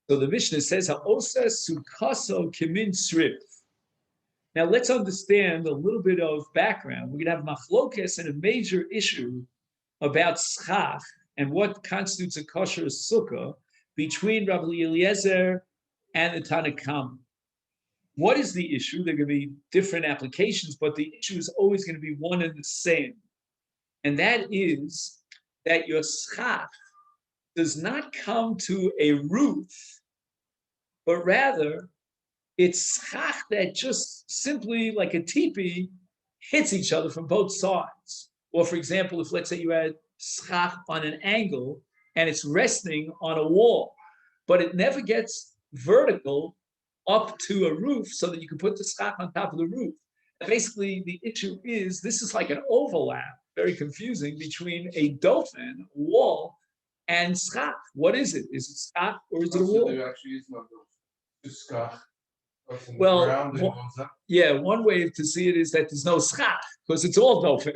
So the Mishnah says, "Ha'osa sukaso kimin srif." Now let's understand a little bit of background. We're going to have machlokes and a major issue about schach and what constitutes a kosher sukkah between Rabbi Eliezer and the Tanakhama. What is the issue? There are going to be different applications, but the issue is always going to be one and the same. And that is that your schach does not come to a roof, but rather it's schach that just simply, like a teepee, hits each other from both sides. Or for example, if let's say you had schach on an angle and it's resting on a wall, but it never gets vertical up to a roof so that you can put the schach on top of the roof. Basically, the issue is this is like an overlap, very confusing, between a dolphin wall and schach. What is it? Is it schach or is it a wall? There actually is no schach. Well, yeah, one way to see it is that there's no schach because it's all dolphin.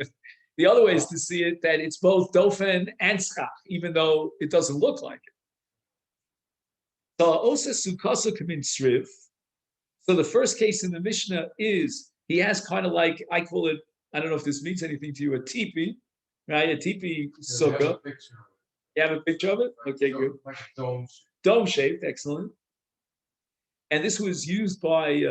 The other way is to see it that it's both dolphin and schach, even though it doesn't look like it. So osa sukasa kamin srif. So the first case in the Mishnah is he has kind of like, I call it, I don't know if this means anything to you, a teepee, right? A teepee sukkah. You have a picture of it? Okay, good. Like a dome. Dome shaped, excellent. And this was used by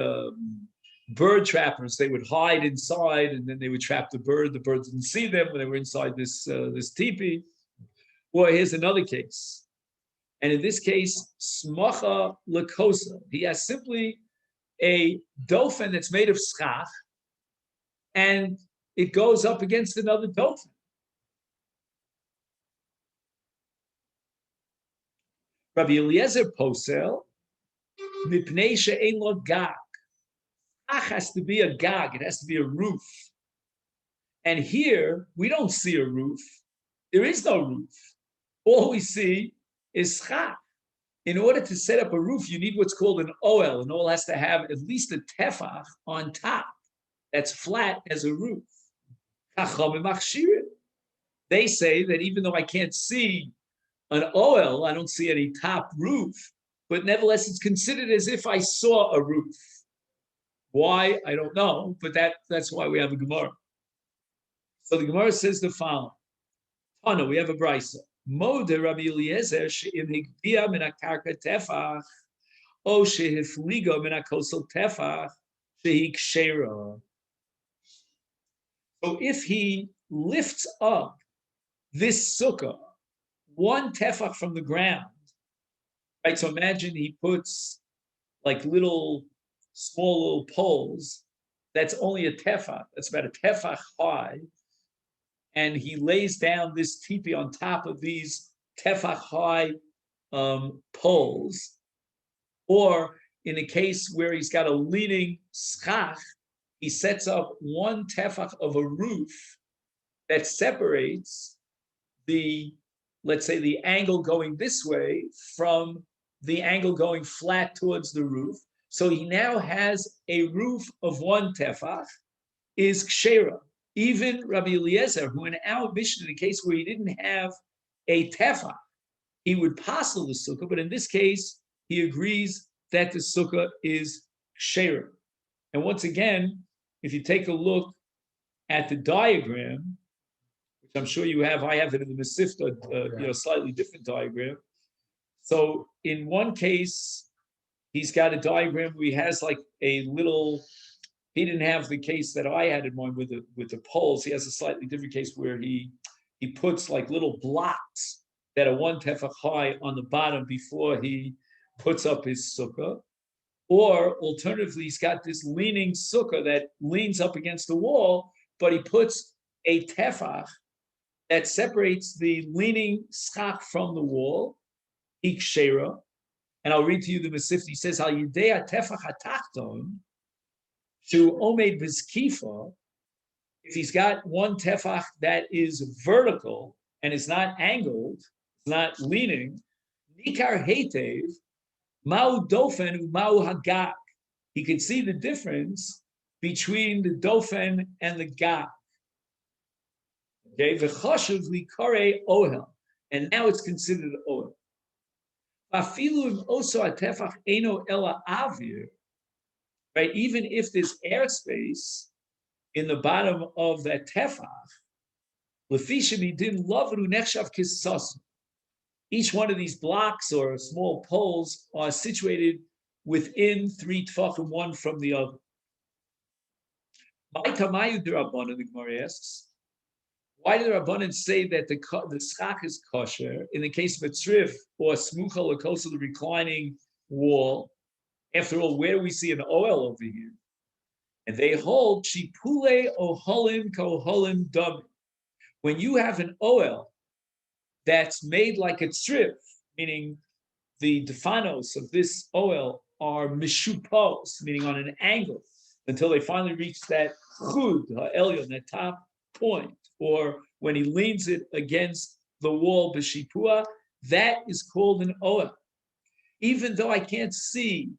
bird trappers. They would hide inside, and then they would trap the bird. The bird didn't see them when they were inside this teepee. Well, here's another case. And in this case, smacha lakosa. He has simply a dolphin that's made of schach, and it goes up against another dolphin. Rabbi Eliezer posel, mipnei she'ein lo gag. Schach has to be a gag, it has to be a roof. And here, we don't see a roof. There is no roof. All we see is schach. In order to set up a roof, you need what's called an oel. An oel has to have at least a tefach on top that's flat as a roof. They say that even though I can't see an oel, I don't see any top roof, but nevertheless, it's considered as if I saw a roof. Why? I don't know, but that's why we have a Gemara. So the Gemara says the following. Tana, we have a brisa. Mode Rabbi Eliezer she'im higbiya min hakarka tefach o shehifliga min hakosel tefach shehi kshera. So if he lifts up this sukkah one tefach from the ground, right? So imagine he puts like small little poles. That's only a tefach. That's about a tefach high. And he lays down this teepee on top of these tefach high poles. Or in a case where he's got a leaning schach, he sets up one tefach of a roof that separates let's say the angle going this way from the angle going flat towards the roof. So he now has a roof of one tefach, is kshera. Even Rabbi Eliezer, who in our Mishnah, in a case where he didn't have a tefach, he would passel the sukkah, but in this case, he agrees that the sukkah is kshera. And once again, if you take a look at the diagram, which I'm sure you have, I have it in the Masechet, slightly different diagram. So in one case, he's got a diagram where he has like a little. He didn't have the case that I had in mind with the poles. He has a slightly different case where he puts like little blocks that are one tefach high on the bottom before he puts up his sukkah. Or alternatively, he's got this leaning sukkah that leans up against the wall, but he puts a tefach that separates the leaning schach from the wall, ikshera. And I'll read to you the Masechet. He says, "Al yidei tefach hatachton." To Omed Bizkifa, if he's got one tefach that is vertical and is not angled, it's not leaning, Nikar Hetev, Mau Dofen, Mau Hagak. He can see the difference between the Dofen and the Gak. Okay, V'choshev Likare Ohel. And now it's considered Ohel. Afilu also atefach eno ela avir, right? Even if there's airspace in the bottom of that tefach, each one of these blocks or small poles are situated within 3 tefachim, one from the other. The Gemara asks, why do the Rabbanan say that the schach is kosher in the case of a tzrif or smucha l'kosa, the reclining wall? After all, where do we see an oel over here? And they hold shipule oholim koholim dam. When you have an oel that's made like a tzrif, meaning the defanos of this oel are mishupos, meaning on an angle, until they finally reach that chud ha'elyon, that top point, or when he leans it against the wall b'shipua, that is called an oel. Even though I can't see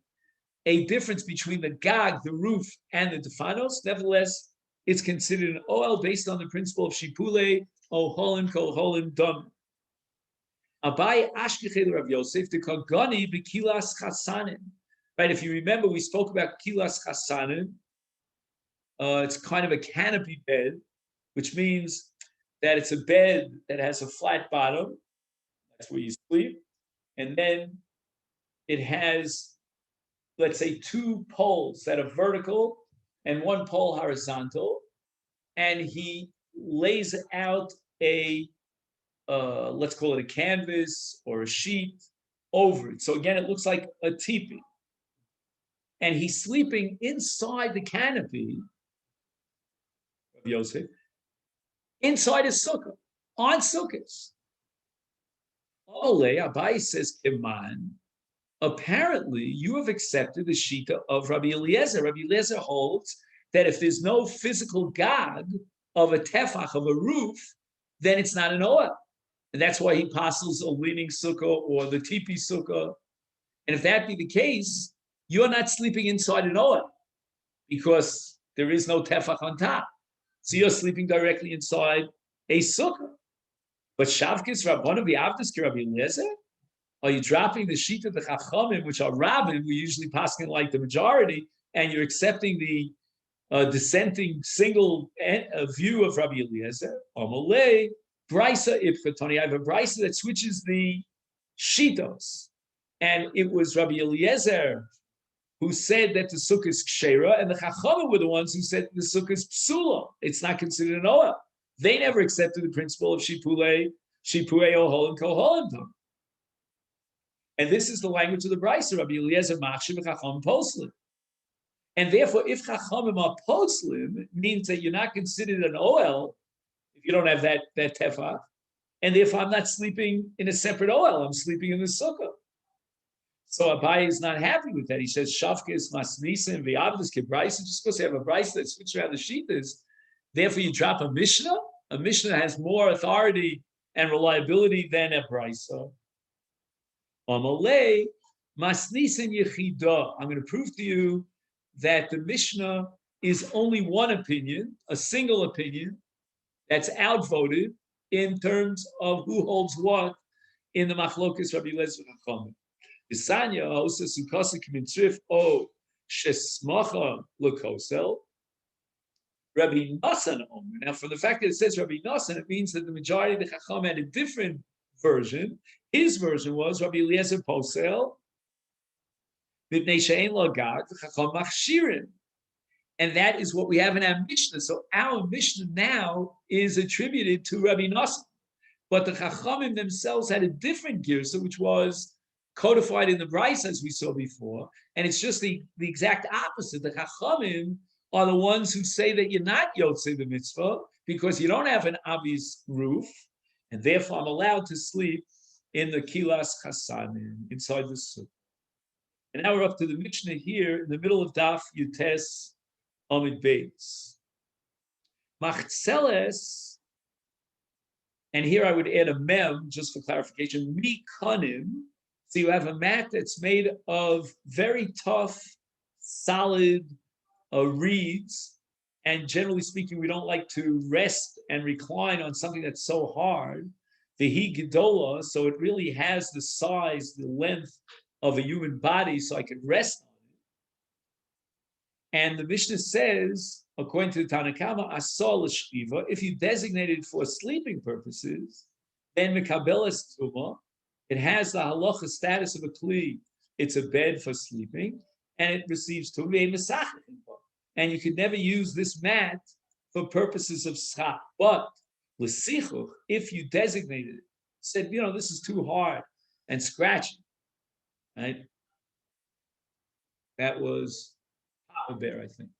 a difference between the gag, the roof, and the defanos, nevertheless, it's considered an oel based on the principle of shipule oholim koholim dam. Abai ashkechel Rav Yosef the kagani b'kilas chasanin. Right, if you remember, we spoke about kilas chasanin. It's kind of a canopy bed, which means that it's a bed that has a flat bottom. That's where you sleep. And then it has, let's say, 2 poles that are vertical and 1 pole horizontal. And he lays out a, let's call it a canvas or a sheet over it. So again, it looks like a teepee. And he's sleeping inside the canopy of Yosef, inside his sukkah, on sukkahs. Ole, Abai says, Iman, apparently you have accepted the shita of Rabbi Eliezer. Rabbi Eliezer holds that if there's no physical gag of a tefach, of a roof, then it's not an oel. And that's why he apostles a leaning sukkah or the tipi sukkah. And if that be the case, you're not sleeping inside an oel because there is no tefach on top. So you're sleeping directly inside a sukkah. But Shavkis Rabbanu v'Avdis Rabbi Eliezer, are you dropping the sheet of the Chachamim, which are rabbin, we usually passing like the majority, and you're accepting the dissenting single view of Rabbi Eliezer? Amalei, Brisa Ipchatoni. I have a Brisa that switches the shitos. And it was Rabbi Eliezer who said that the sukkah is kshera, and the Chachamim were the ones who said the sukkah is psula. It's not considered an oel. They never accepted the principle of shipule oholim koholim dam. And this is the language of the Brisa, Rabbi Eliezer machshir v'chacham poslim. And therefore, if chachamim are poslim, it means that you're not considered an oel if you don't have that tefach. And therefore, I'm not sleeping in a separate oel. I'm sleeping in the sukkah. So Abai is not happy with that. He says, Shavkis masnisa and v'avdis kebrisa, just because you have a Brisa that switches around the sheetas, therefore you drop a Mishnah. A Mishnah has more authority and reliability than a Brisa. Amalei masnisin yechida. I'm going to prove to you that the Mishnah is only one opinion, a single opinion, that's outvoted in terms of who holds what in the Machlokes Rabbi Eliezer Chachamim. Isanya also Sukkah k'mitzrif o shesmacha lekosel. Rabbi Nassan Omer. Now, from the fact that it says Rabbi Nassan, it means that the majority of the Chacham had a different version. His version was Rabbi Eliezer Posel, Mipnei she'ein lo gag, Chacham machshirin. And that is what we have in our Mishnah. So our Mishnah now is attributed to Rabbi Nassan. But the Chachamim themselves had a different girsa, which was codified in the Brisa, as we saw before. And it's just the exact opposite. The Chachamim are the ones who say that you're not Yotzei the mitzvah because you don't have an obvious roof, and therefore I'm allowed to sleep in the kilas chasanim, inside the sukkah. And now we're up to the Mishnah here in the middle of Daf Yutes Amid Beis. Machzeles, and here I would add a mem just for clarification, mikanim. So you have a mat that's made of very tough, solid reeds, and generally speaking, we don't like to rest and recline on something that's so hard. the he gedola, so it really has the size, the length of a human body, so I could rest on it. And the Mishnah says, according to the Tanakama, asal l'shkiva, if you designate it for sleeping purposes, then mekabelas tuma, it has the halacha status of a kli. It's a bed for sleeping, and it receives tumah mesachet. And you could never use this mat for purposes of schach. But l'sichuch, if you designated it, said, this is too hard and scratchy, right? That was Papa Bear, I think.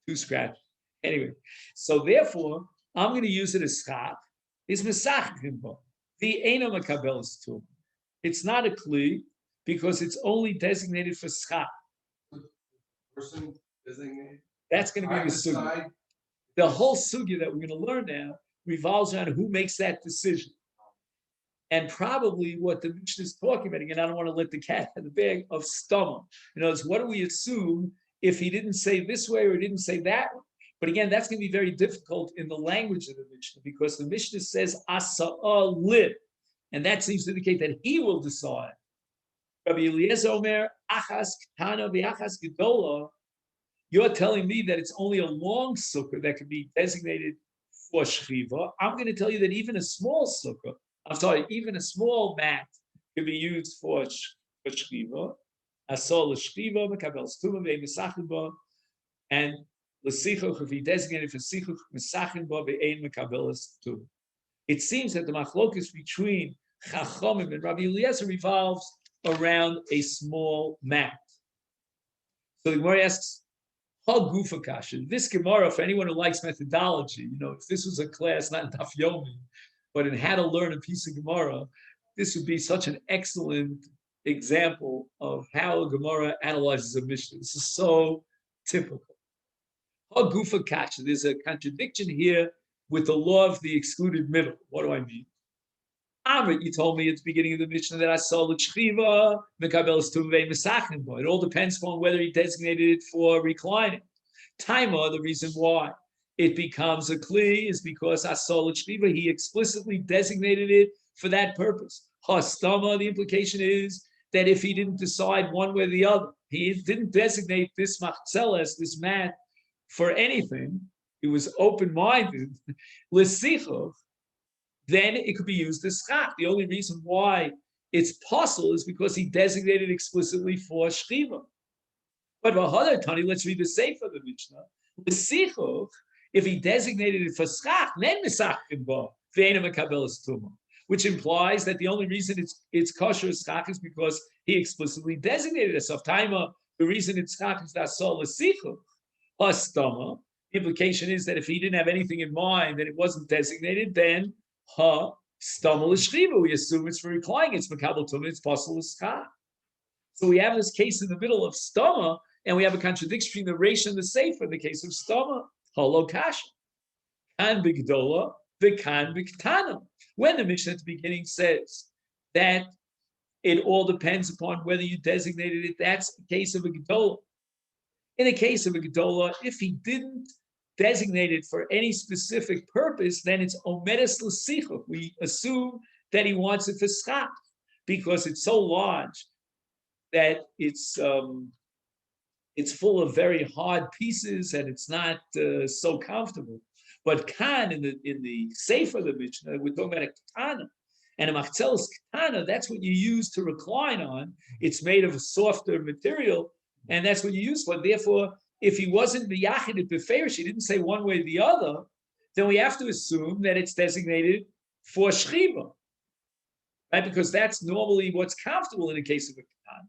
Too scratchy. Anyway, so therefore, I'm going to use it as schach. It's mesachim bo. The ena makabelas tum. It's not a kli because it's only designated for schach. Person designated. That's going to be the sugya. The whole sugya that we're going to learn now revolves around who makes that decision. And probably what the Mishnah is talking about, again, I don't want to let the cat out of the bag, of stomach. In other words, what do we assume if he didn't say this way or didn't say that way? But again, that's going to be very difficult in the language of the Mishnah because the Mishnah says asa'ah lib, and that seems to indicate that he will decide. Rabbi Eliezer Omer, achas ketana v'achas gedola, you're telling me that it's only a long sukkah that can be designated for shchiva. I'm going to tell you that even a small sukkah, even a small mat can be used for shchiva. Asol l'shchiva, mekabel stuma ve'misachim ba, and l'sichuch, if he designated for sichuch, misachim ba ve'ein mekabel stuma. It seems that the machlokus between Chachamim and Rabbi Eliezer revolves around a small mat. So the Gemara asks, Gufa kasha. This Gemara, for anyone who likes methodology, if this was a class, not in Daf Yomi, but in how to learn a piece of Gemara, this would be such an excellent example of how a Gemara analyzes a Mishnah. This is so typical. Gufa kasha. There's a contradiction here with the law of the excluded middle. What do I mean? Amrit, you told me at the beginning of the Mishnah that I saw the L'Chchiva, Mekabel Stuvei Mesachim. It all depends upon whether he designated it for reclining. Taima, the reason why it becomes a Kli is because I saw L'Chchiva, he explicitly designated it for that purpose. Hastama, the implication is that if he didn't decide one way or the other, he didn't designate this Machzeles, this mat, for anything, he was open-minded, L'Sichuch, then it could be used as schach. The only reason why it's possible is because he designated explicitly for shchiva. But Vahadar Tani, let's read the Sefer of the Mishnah. L'sichuch, if he designated it for schach, then misachim ba ve'ena mekabelas tuma, which implies that the only reason it's kosher as schach is because he explicitly designated it. So Taima, the reason it's schach is that so l'sichuch hastama. The implication is that if he didn't have anything in mind, that it wasn't designated, then stama l'shchiva, we assume it's for reclining, it's mekabel tumah, it's possible as schach. So we have this case in the middle of stama, and we have a contradiction between the Reish and the Sefer in the case of stama. Holo kasha. Kan b'gdola, v'kan b'ktana. When the Mishnah at the beginning says that it all depends upon whether you designated it, that's the case of a gdola. In the case of a gdola, if he didn't designated for any specific purpose, then it's omedes l'sichuch. We assume that he wants it for schach because it's so large that it's full of very hard pieces and it's not so comfortable. But kan in the Sefer of the Mishnah, we're talking about a katana, and a machzeles katana. That's what you use to recline on. It's made of a softer material, and that's what you use for. Therefore, if he wasn't miyachid at beferish, he didn't say one way or the other, then we have to assume that it's designated for shchiva, right? Because that's normally what's comfortable in the case of a katan.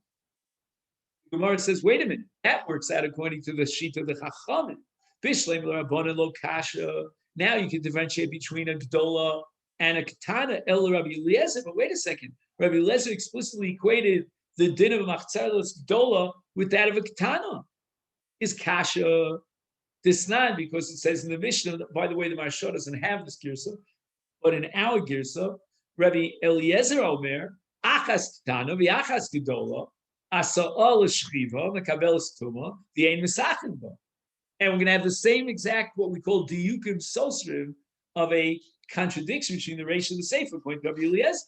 Gemara says, wait a minute, that works out according to the sheet of the Chachamim. Bishleim l'rabbanan lo kasha. Now you can differentiate between a gdola and a katana. El Rabbi Eliezer, but wait a second, Rabbi Eliezer explicitly equated the din of a machzeles gdola with that of a katana. Is kasha disnan, because it says in the Mishnah, by the way, the Maharsha doesn't have this girsa, but in our girsa, Rabbi Eliezer Omer, achas katana v'achas gedola, asa'al l'shchiva, mekabelas tuma, v'ein misachim ba. And we're going to have the same exact, what we call diyukim sosrim, of a contradiction between the Reish and the Sefer, according to Rabbi Eliezer.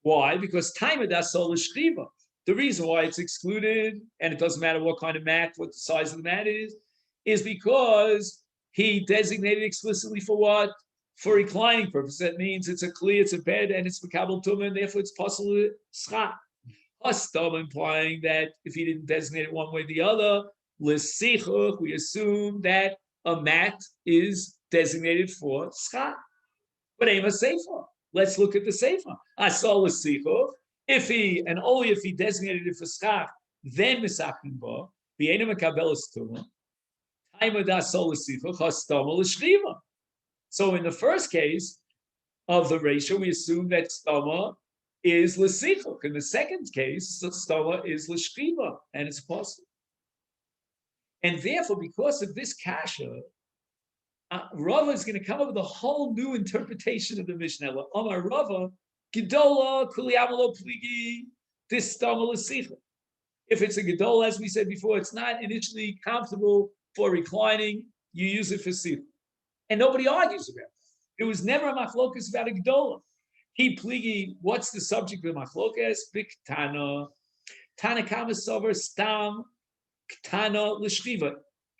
Why? Because time of das sol shriva. The reason why it's excluded, and it doesn't matter what kind of mat, what the size of the mat is because he designated explicitly for what? For reclining purpose. That means it's a kli, it's a bed, and it's makabel tumah, and therefore it's possible schach. Hastam implying that if he didn't designate it one way or the other, l'sichuch, we assume that a mat is designated for schach. But aim a sefer. Let's look at the sefer. Asal l'sichuch. If he, and only if he designated it for schach, then misachim ba, v'eina mekabelas tumah, taima dasal l'sichuch, hastam l'shriva. So in the first case of the ratio, we assume that stama is l'sichuch. In the second case, stama is l'shriva, and it's possible. And therefore, because of this kasha, Rava is going to come up with a whole new interpretation of the Mishnah. Omar Rava, Gedola, Kuli Amalo Pligi, this stama l'sichuch. If it's a gedola, as we said before, it's not initially comfortable for reclining, you use it for sichuch. And nobody argues about it. It was never a machlokas about a gedola. He pligi, what's the subject of the machlokas? Biktana, Tanakama Sover, Stam, Ktana, L'shriva.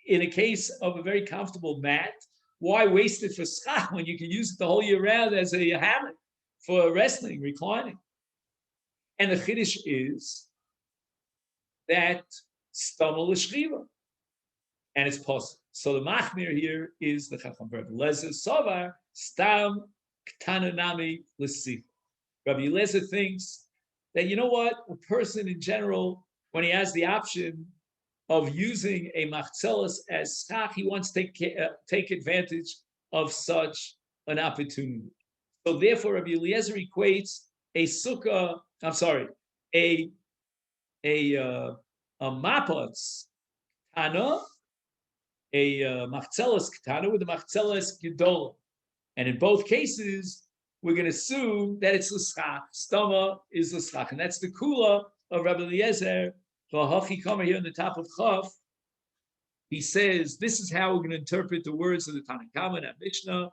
In a case of a very comfortable mat, why waste it for schach when you can use it the whole year round as a hammock for resting, reclining? And the chiddush is that Stama L'shriva. And it's possible. So the machmir here is the Chacham Rabbi Eliezer Sovar Stam Ktana Nami L'Sichuch. Rabbi Eliezer thinks that, you know what, a person in general, when he has the option of using a machzelas as schach, he wants to take advantage of such an opportunity. So therefore, Rabbi Eliezer equates a sukkah, a mapotz tana, a machzelas katana with a machzelas gedola. And in both cases, we're going to assume that it's l'schach. Stama is l'schach. And that's the kula of Rabbi Eliezer. V'hachi Kamer here on the top of Chaf. He says, this is how we're going to interpret the words of the Tanakhama, that Mishnah.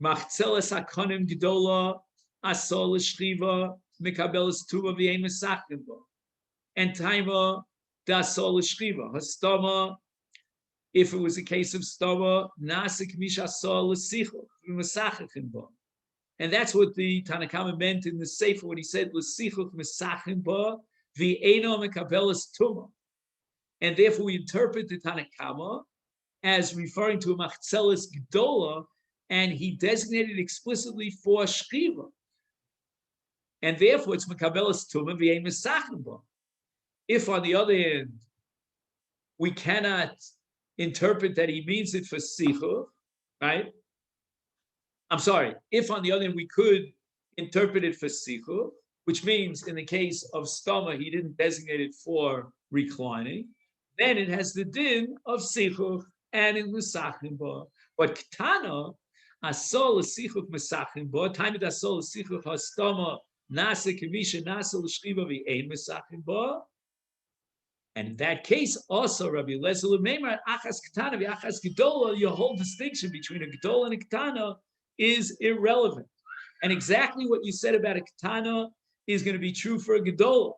Machzelas hakonim gedola, asol l'shriva, mikabelas tuva v'yein mesachim bo. And taima dasol l'shriva. Hastama, if it was a case of stama, nasik misha sol l'sichuch, v'mesachim bo. And that's what the Tanakhama meant in the Sefer when he said l'sichuch mesachim bo, v'eino mekabelas tuma. And therefore we interpret the Tanakhama as referring to a machzelas gedola, and he designated explicitly for shriva. And therefore it's mekabelas tuma v'ein mesachim bo. If on the other hand, we cannot interpret that he means it for sichuch, right? I'm sorry, if on the other hand we could interpret it for sichuch, which means in the case of stama, he didn't designate it for reclining, then it has the din of sichuch and in mesachim bo. But ketana, asol sichuch mesachim bo, time it asol sichuch hastama, nasa kemisha nasa l'shriva v'ein mesachim bo. And in that case, also Rabbi Eliezer Lemeimer, achas ketana v'achas gedola, your whole distinction between a gedola and a ketana is irrelevant. And exactly what you said about a ketana is going to be true for a gedola.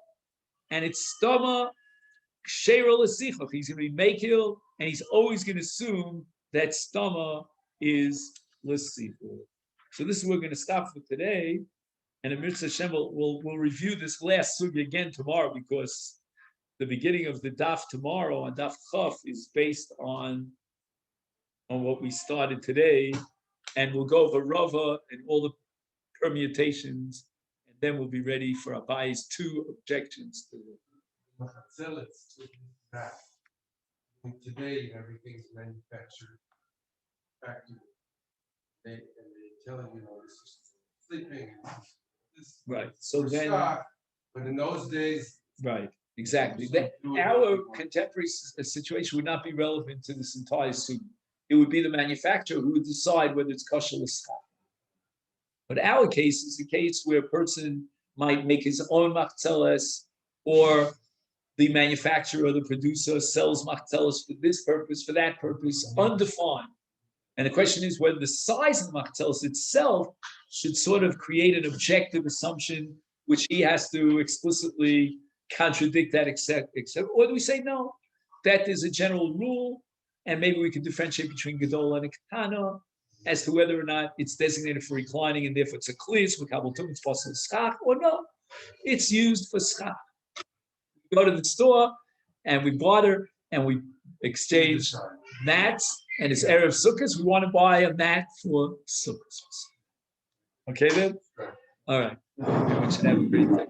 And it's stama ksheira l'sichuch. He's going to be mekil, and he's always going to assume that stama is l'sichuch. So this is where we're going to stop for today. And Amir Hashem will review this last sugi again tomorrow, because the beginning of the daf tomorrow on daf chaf is based on what we started today, and we'll go over Rava and all the permutations, and then we'll be ready for Abayi's two objections to it. Today, everything's manufactured factory. And they tell you, this is sleeping. This, right. So then, stock. But in those days, right. Exactly. Our contemporary situation would not be relevant to this entire suit. It would be the manufacturer who would decide whether it's kosher or schach. But our case is a case where a person might make his own machzelas, or the manufacturer or the producer sells machzelas for this purpose, for that purpose, undefined. And the question is whether the size of the machtelis itself should sort of create an objective assumption, which he has to explicitly contradict that, except, or do we say no? That is a general rule, and maybe we can differentiate between Gedola and a Katana as to whether or not it's designated for reclining, and therefore it's a klis, it's fossil schach, or no, it's used for schach. We go to the store and we barter and we exchange mats, and it's Erev Sukkot. We want to buy a mat for Sukkot. Okay then? All right. Everyone should have a great day.